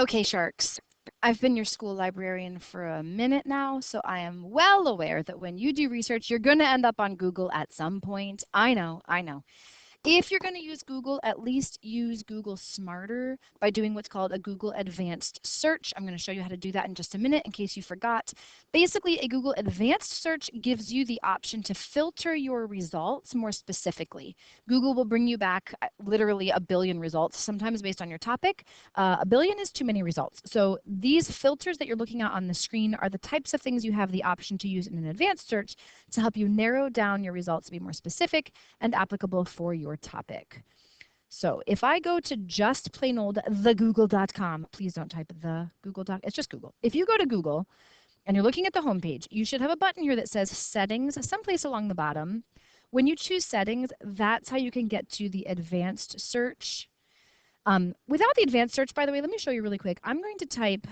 Okay, sharks. I've been your school librarian for a minute now, so I am well aware that when you do research, you're going to end up on Google at some point. I know, I know. If you're going to use Google, at least use Google smarter by doing what's called a Google Advanced Search. I'm going to show you how to do that in just a minute in case you forgot. Basically, a Google Advanced Search gives you the option to filter your results more specifically. Google will bring you back literally a billion results, sometimes based on your topic. A billion is too many results. So these filters that you're looking at on the screen are the types of things you have the option to use in an advanced search to help you narrow down your results to be more specific and applicable for your topic. So if I go to just plain old thegoogle.com, please don't type the Google doc, it's just Google. If you go to Google and you're looking at the homepage, you should have a button here that says settings someplace along the bottom. When you choose settings, that's how you can get to the advanced search. Without the advanced search, by the way, let me show you really quick. I'm going to type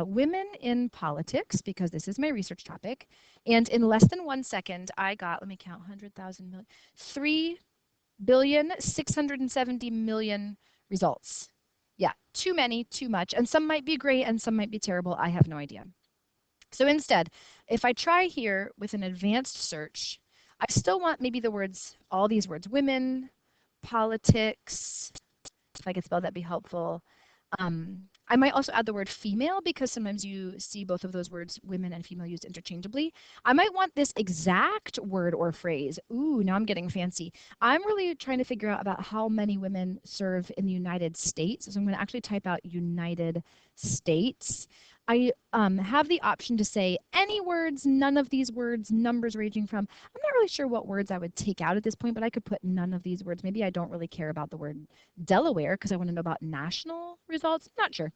women in politics because this is my research topic. And in less than 1 second, I got, let me count, 100,000 million, 3,670,000,000 results. Yeah, too many, too much. And some might be great and some might be terrible. I have no idea. So instead, if I try here with an advanced search, I still want maybe the words, all these words, women, politics. If I could spell, that'd be helpful. I might also add the word female because sometimes you see both of those words, women and female, used interchangeably. I might want this exact word or phrase. Ooh, now I'm getting fancy. I'm really trying to figure out about how many women serve in the United States. So I'm going to actually type out United States. I have the option to say any words, none of these words, numbers ranging from, I'm not really sure what words I would take out at this point, but I could put none of these words. Maybe I don't really care about the word Delaware because I want to know about national results. Not sure.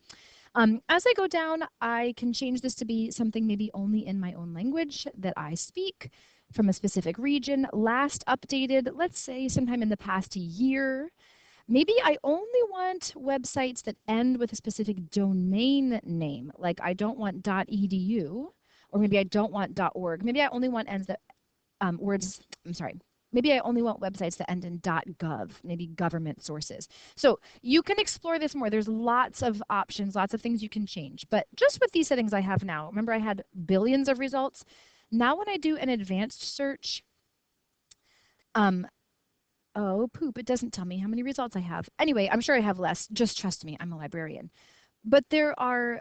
As I go down, I can change this to be something maybe only in my own language that I speak from a specific region. Last updated, let's say sometime in the past year. Maybe I only want websites that end with a specific domain name, like I don't want .edu, or maybe I don't want .org. Maybe I only want ends that words, I'm sorry, maybe I only want websites that end in .gov, maybe government sources. So you can explore this more. There's lots of options, lots of things you can change. But just with these settings I have now, remember I had billions of results. Now when I do an advanced search, oh, poop, it doesn't tell me how many results I have. Anyway, I'm sure I have less. Just trust me, I'm a librarian. But there are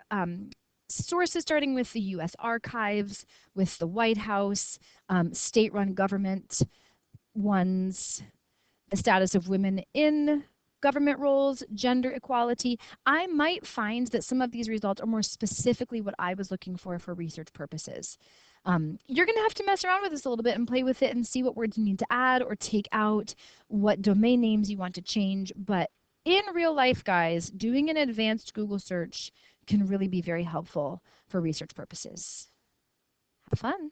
sources starting with the US Archives, with the White House, state-run government ones, the status of women in government roles, gender equality. I might find that some of these results are more specifically what I was looking for research purposes. You're going to have to mess around with this a little bit and play with it and see what words you need to add or take out, what domain names you want to change. But in real life, guys, doing an advanced Google search can really be very helpful for research purposes. Have fun.